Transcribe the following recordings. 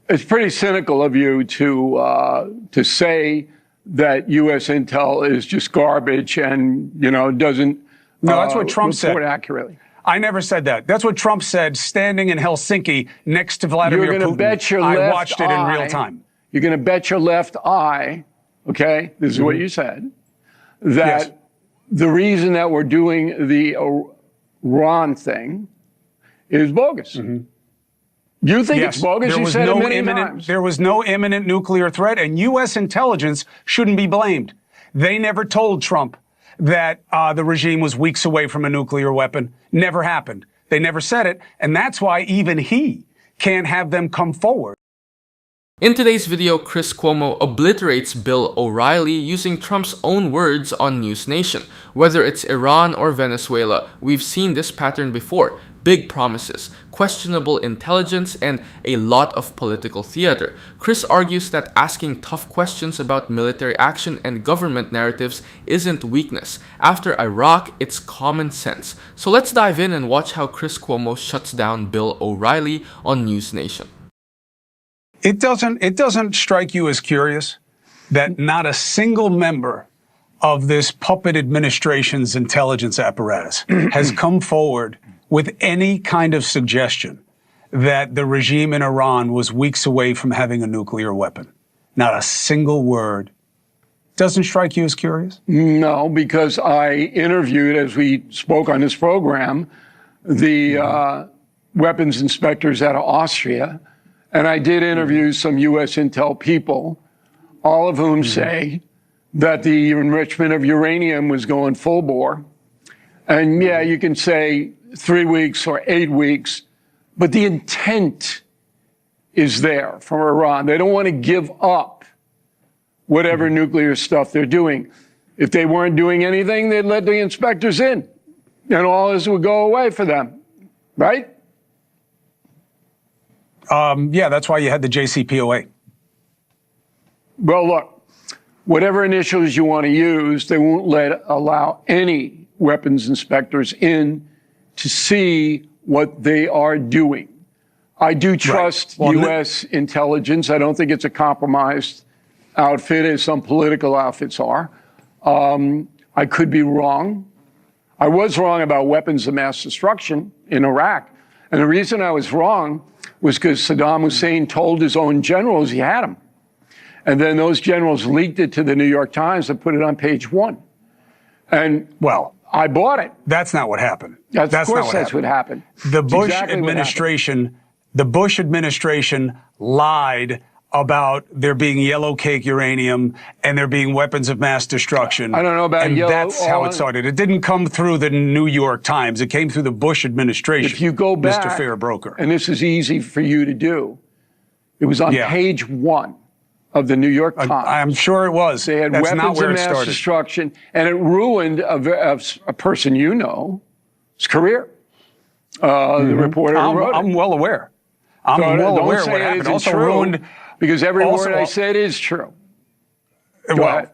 It's pretty cynical of you to say that U.S. intel is just garbage and, doesn't No, that's what Trump said. report accurately. I never said that. That's what Trump said standing in Helsinki next to Vladimir You're going Putin. to bet your I left watched it in real time. You're going to bet your left eye, okay, this is what you said, that the reason that we're doing the Iran thing is bogus. You think it's bogus? You said it many times. There was no imminent nuclear threat, and U.S. intelligence shouldn't be blamed. They never told Trump that the regime was weeks away from a nuclear weapon. Never happened. They never said it, and that's why even he can't have them come forward. In today's video, Chris Cuomo obliterates Bill O'Reilly using Trump's own words on News Nation. Whether it's Iran or Venezuela, we've seen this pattern before. Big promises, questionable intelligence, and a lot of political theater. Chris argues that asking tough questions about military action and government narratives isn't weakness. After Iraq, it's common sense. So let's dive in and watch how Chris Cuomo shuts down Bill O'Reilly on News Nation. It doesn't strike you as curious that not a single member of this puppet administration's intelligence apparatus has come forward with any kind of suggestion that the regime in Iran was weeks away from having a nuclear weapon? Not a single word. Doesn't strike you as curious? No, because I interviewed, as we spoke on this program, the weapons inspectors out of Austria, and I did interview some U.S. intel people, all of whom say that the enrichment of uranium was going full bore. And yeah, you can say 3 weeks or 8 weeks, but the intent is there from Iran. They don't want to give up whatever nuclear stuff they're doing. If they weren't doing anything, they'd let the inspectors in, and all this would go away for them, right? Yeah, that's why you had the JCPOA. Well, look, whatever initials you want to use, they won't allow any weapons inspectors in to see what they are doing. I do trust U.S. intelligence. I don't think it's a compromised outfit as some political outfits are. I could be wrong. I was wrong about weapons of mass destruction in Iraq. And the reason I was wrong was because Saddam Hussein told his own generals he had them. And then those generals leaked it to the New York Times and put it on page 1. And, well, I bought it. That's not what happened. Of course that's what happened. The Bush administration lied about there being yellow cake uranium and there being weapons of mass destruction. I don't know about and yellow. That's how it started. It didn't come through the New York Times. It came through the Bush administration. If you go back, Mr. Fair Broker. And this is easy for you to do. It was on page 1 of the New York Times. I'm sure it was. They had weapons of mass destruction, and it ruined a person you know's career. The reporter who wrote it. I'm well aware. I'm well aware of what happened. Also ruined. Because every word I said is true. Well,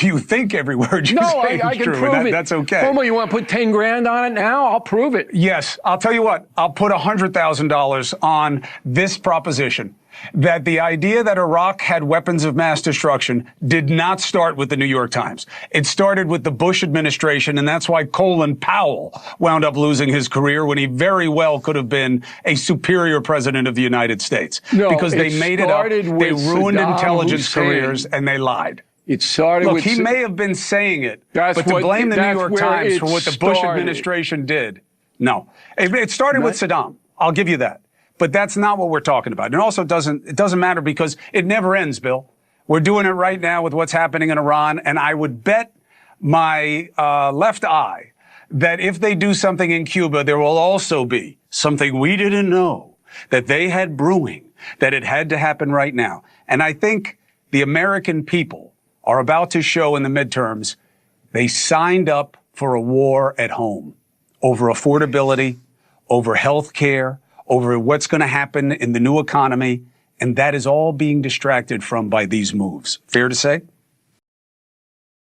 you think every word you say I is can true. Prove it. That's okay. Cuomo, you want to put 10 grand on it now? I'll prove it. Yes. I'll tell you what. I'll put $100,000 on this proposition that the idea that Iraq had weapons of mass destruction did not start with the New York Times. It started with the Bush administration, and that's why Colin Powell wound up losing his career when he very well could have been a superior president of the United States. No, because they made it up, they ruined Saddam intelligence Hussein. Careers, and they lied. It started Look, with... he may have been saying it, but to blame the New York Times for what the Bush administration did, no. It started with Saddam. I'll give you that. But that's not what we're talking about. And it also doesn't matter because it never ends, Bill. We're doing it right now with what's happening in Iran, and I would bet my left eye that if they do something in Cuba, there will also be something we didn't know that they had brewing, that it had to happen right now. And I think the American people are about to show in the midterms they signed up for a war at home over affordability, over health care, over what's going to happen in the new economy, and that is all being distracted from by these moves. Fair to say?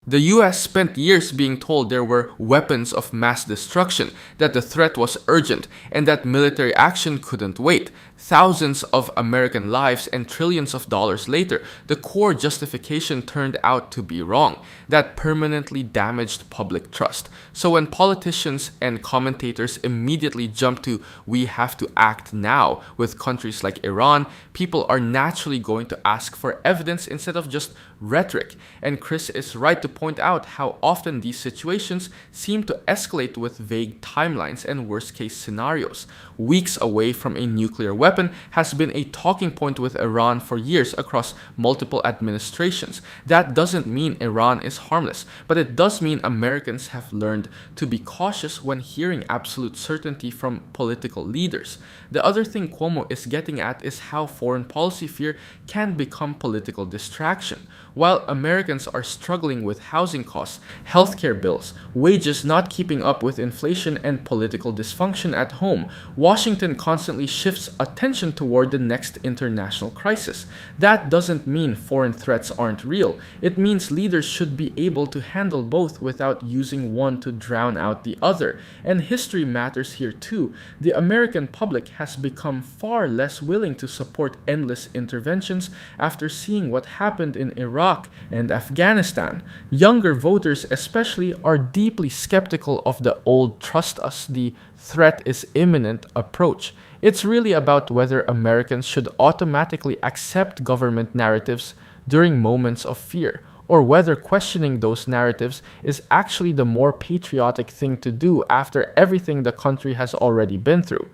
The US spent years being told there were weapons of mass destruction, that the threat was urgent, and that military action couldn't wait. Thousands of American lives and trillions of dollars later, the core justification turned out to be wrong. That permanently damaged public trust. So when politicians and commentators immediately jump to "we have to act now" with countries like Iran, people are naturally going to ask for evidence instead of just rhetoric. And Chris is right to point out how often these situations seem to escalate with vague timelines and worst-case scenarios. Weeks away from a nuclear weapon has been a talking point with Iran for years across multiple administrations. That doesn't mean Iran is harmless, but it does mean Americans have learned to be cautious when hearing absolute certainty from political leaders. The other thing Cuomo is getting at is how foreign policy fear can become political distraction. While Americans are struggling with housing costs, healthcare bills, wages not keeping up with inflation, and political dysfunction at home, Washington constantly shifts attention toward the next international crisis. That doesn't mean foreign threats aren't real. It means leaders should be able to handle both without using one to drown out the other. And history matters here too. The American public has become far less willing to support endless interventions after seeing what happened in Iraq and Afghanistan. Younger voters especially are deeply skeptical of the old "trust us, the threat is imminent" approach. It's really about whether Americans should automatically accept government narratives during moments of fear, or whether questioning those narratives is actually the more patriotic thing to do after everything the country has already been through.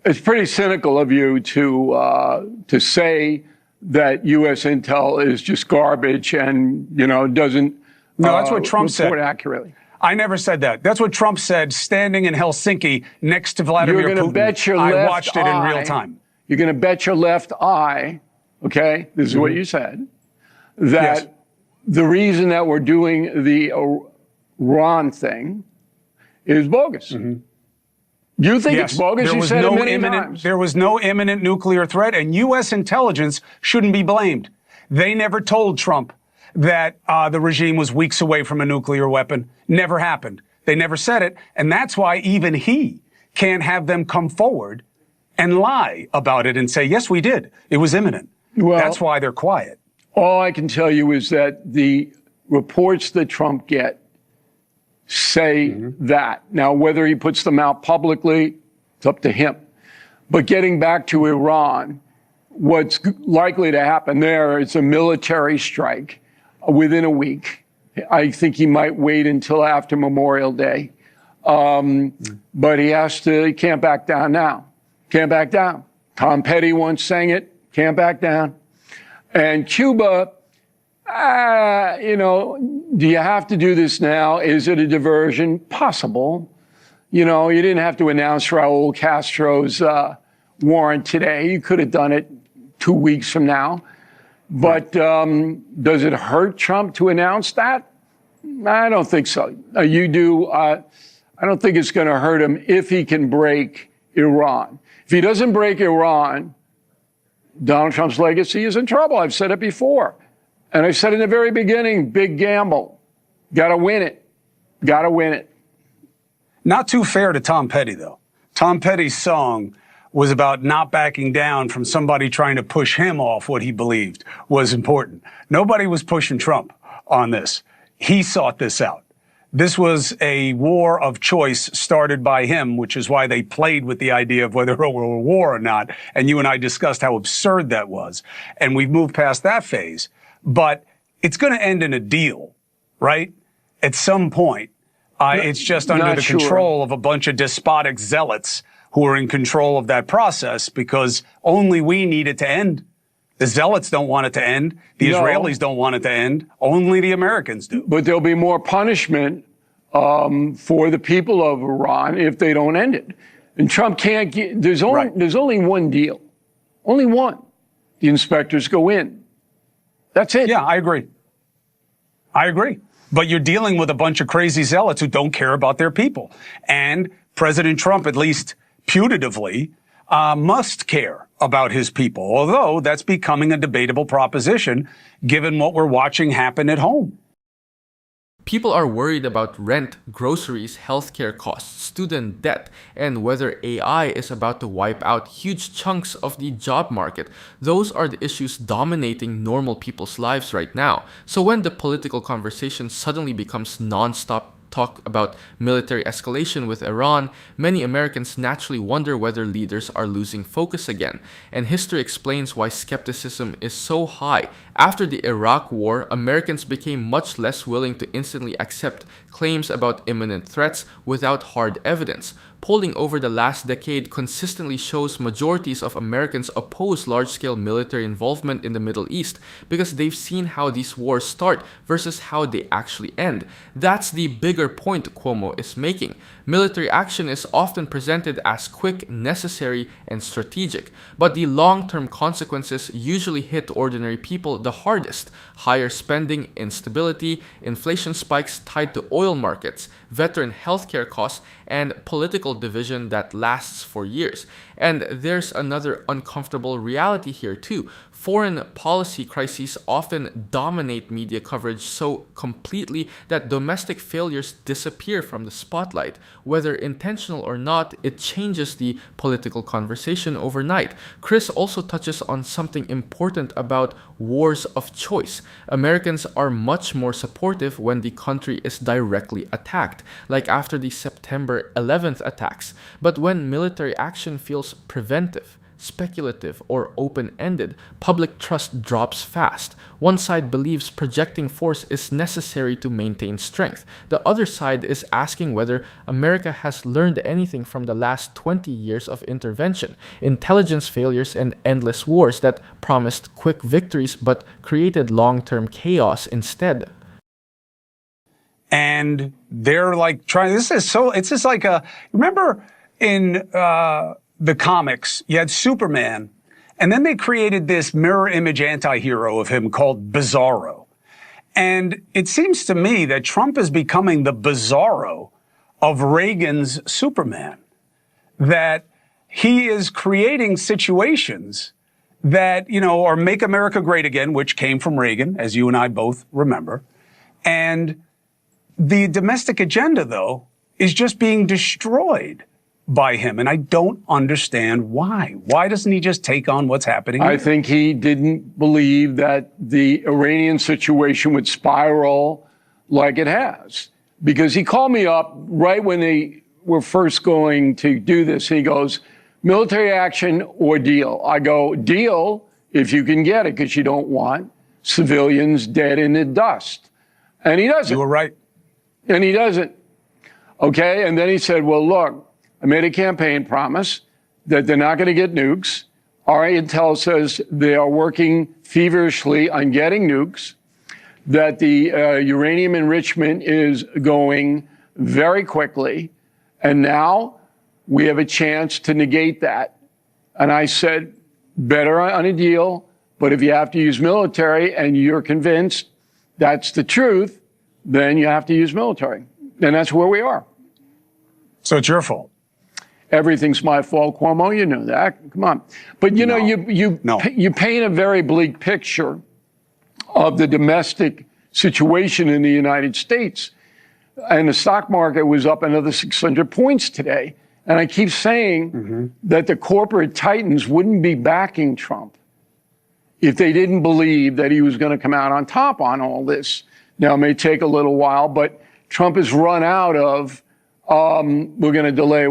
It's pretty cynical of you to say that U.S. intel is just garbage and, doesn't No, that's what Trump said. report accurately. I never said that. That's what Trump said standing in Helsinki next to Vladimir You're gonna Putin. bet your I left watched it in real time. You're going to bet your left eye, okay, this is what you said, that Yes. the reason that we're doing the Iran thing is bogus. You think it's bogus? You said it many times. There was no imminent nuclear threat, and U.S. intelligence shouldn't be blamed. They never told Trump that the regime was weeks away from a nuclear weapon. Never happened. They never said it, and that's why even he can't have them come forward and lie about it and say, yes, we did. It was imminent. Well, that's why they're quiet. All I can tell you is that the reports that Trump gets say that. Now, whether he puts them out publicly, it's up to him. But getting back to Iran, what's likely to happen there is a military strike within a week. I think he might wait until after Memorial Day. But he can't back down now. Can't back down. Tom Petty once sang it, can't back down. And Cuba, do you have to do this now? Is it a diversion? Possible. You didn't have to announce Raul Castro's warrant today. You could have done it 2 weeks from now. But does it hurt Trump to announce that? I don't think so. You do. I don't think it's going to hurt him if he can break Iran. If he doesn't break Iran, Donald Trump's legacy is in trouble. I've said it before. And I said in the very beginning, big gamble. Got to win it. Got to win it. Not too fair to Tom Petty, though. Tom Petty's song was about not backing down from somebody trying to push him off what he believed was important. Nobody was pushing Trump on this. He sought this out. This was a war of choice started by him, which is why they played with the idea of whether it were a war or not. And you and I discussed how absurd that was. And we've moved past that phase. But it's going to end in a deal, right? At some point. It's just under the control of a bunch of despotic zealots who are in control of that process because only we need it to end. The zealots don't want it to end. The Israelis don't want it to end. Only the Americans do. But there'll be more punishment for the people of Iran if they don't end it. And Trump can't get, there's only one deal. Only one. The inspectors go in. That's it. Yeah, I agree. I agree. But you're dealing with a bunch of crazy zealots who don't care about their people. And President Trump, at least putatively, must care about his people, although that's becoming a debatable proposition given what we're watching happen at home. People are worried about rent, groceries, healthcare costs, student debt, and whether AI is about to wipe out huge chunks of the job market. Those are the issues dominating normal people's lives right now. So when the political conversation suddenly becomes non-stop talk about military escalation with Iran, many Americans naturally wonder whether leaders are losing focus again. And history explains why skepticism is so high. After the Iraq War, Americans became much less willing to instantly accept claims about imminent threats without hard evidence. Polling over the last decade consistently shows majorities of Americans oppose large-scale military involvement in the Middle East because they've seen how these wars start versus how they actually end. That's the bigger point Cuomo is making. Military action is often presented as quick, necessary, and strategic, but the long-term consequences usually hit ordinary people the hardest. Higher spending, instability, inflation spikes tied to oil markets, veteran healthcare costs, and political division that lasts for years. And there's another uncomfortable reality here too. Foreign policy crises often dominate media coverage so completely that domestic failures disappear from the spotlight. Whether intentional or not, it changes the political conversation overnight. Chris also touches on something important about wars of choice. Americans are much more supportive when the country is directly attacked, like after the September 11th attacks. But when military action feels preventive, speculative, or open-ended, public trust drops fast. One side believes projecting force is necessary to maintain strength. The other side is asking whether America has learned anything from the last 20 years of intervention, intelligence failures, and endless wars that promised quick victories but created long-term chaos instead. And they're like trying, it's just like remember in, the comics, you had Superman, and then they created this mirror image anti-hero of him called Bizarro. And it seems to me that Trump is becoming the Bizarro of Reagan's Superman. That he is creating situations that, are Make America Great Again, which came from Reagan, as you and I both remember. And the domestic agenda, though, is just being destroyed by him, and I don't understand why. Why doesn't he just take on what's happening? I think he didn't believe that the Iranian situation would spiral like it has, because he called me up right when they were first going to do this. He goes, military action or deal? I go, deal if you can get it, because you don't want civilians dead in the dust. And he doesn't. You were right. And he doesn't. Okay, and then he said, well, look, I made a campaign promise that they're not going to get nukes. Our intel says they are working feverishly on getting nukes, that the uranium enrichment is going very quickly, and now we have a chance to negate that. And I said, better on a deal, but if you have to use military and you're convinced that's the truth, then you have to use military. And that's where we are. So it's your fault. Everything's my fault, Cuomo. You know that. Come on. But you know, you paint a very bleak picture of the domestic situation in the United States. And the stock market was up another 600 points today. And I keep saying that the corporate titans wouldn't be backing Trump if they didn't believe that he was going to come out on top on all this. Now, it may take a little while, but Trump has run out of we're going to delay.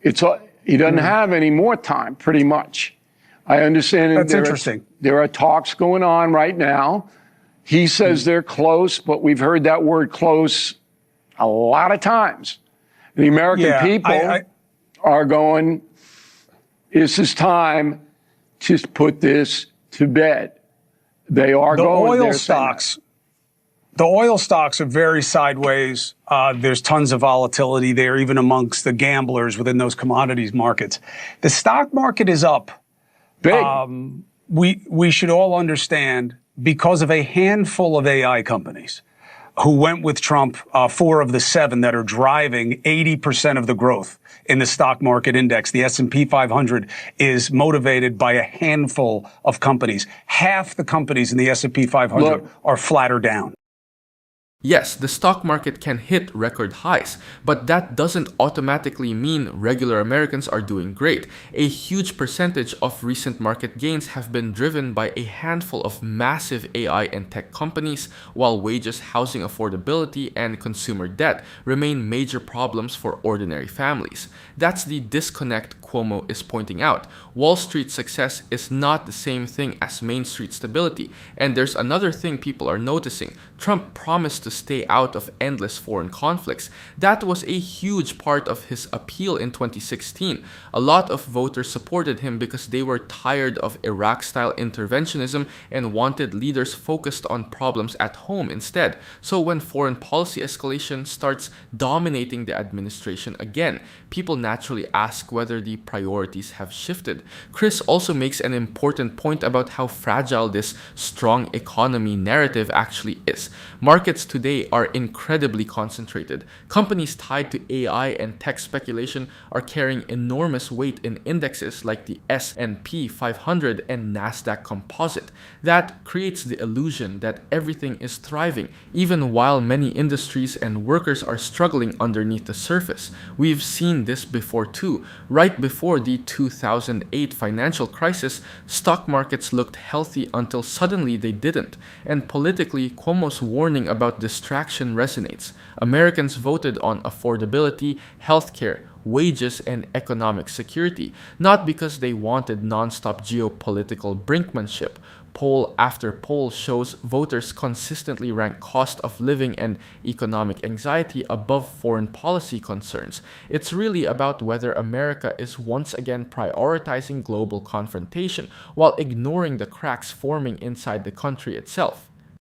He doesn't have any more time, pretty much. I understand. That's interesting. There are talks going on right now. He says they're close, but we've heard that word close a lot of times. The American people are going, this is time to put this to bed. They are going. The oil stocks are very sideways. There's tons of volatility there, even amongst the gamblers within those commodities markets. The stock market is up. Big. We should all understand, because of a handful of AI companies who went with Trump, 4 of the 7 that are driving 80% of the growth in the stock market index. The S&P 500 is motivated by a handful of companies. Half the companies in the S&P 500 are flat or down. Yes, the stock market can hit record highs, but that doesn't automatically mean regular Americans are doing great. A huge percentage of recent market gains have been driven by a handful of massive AI and tech companies, while wages, housing affordability, and consumer debt remain major problems for ordinary families. That's the disconnect Cuomo is pointing out. Wall Street success is not the same thing as Main Street stability, and there's another thing people are noticing. Trump promised to stay out of endless foreign conflicts. That was a huge part of his appeal in 2016. A lot of voters supported him because they were tired of Iraq-style interventionism and wanted leaders focused on problems at home instead. So when foreign policy escalation starts dominating the administration again, people naturally ask whether the priorities have shifted. Chris also makes an important point about how fragile this strong economy narrative actually is. Markets today are incredibly concentrated. Companies tied to AI and tech speculation are carrying enormous weight in indexes like the S&P 500 and Nasdaq Composite. That creates the illusion that everything is thriving, even while many industries and workers are struggling underneath the surface. We've seen this before too. Right before the 2008 financial crisis, stock markets looked healthy until suddenly they didn't. And politically, Cuomo's warning about distraction resonates. Americans voted on affordability, healthcare, wages, and economic security, not because they wanted non-stop geopolitical brinkmanship. Poll after poll shows voters consistently rank cost of living and economic anxiety above foreign policy concerns. It's really about whether America is once again prioritizing global confrontation while ignoring the cracks forming inside the country itself.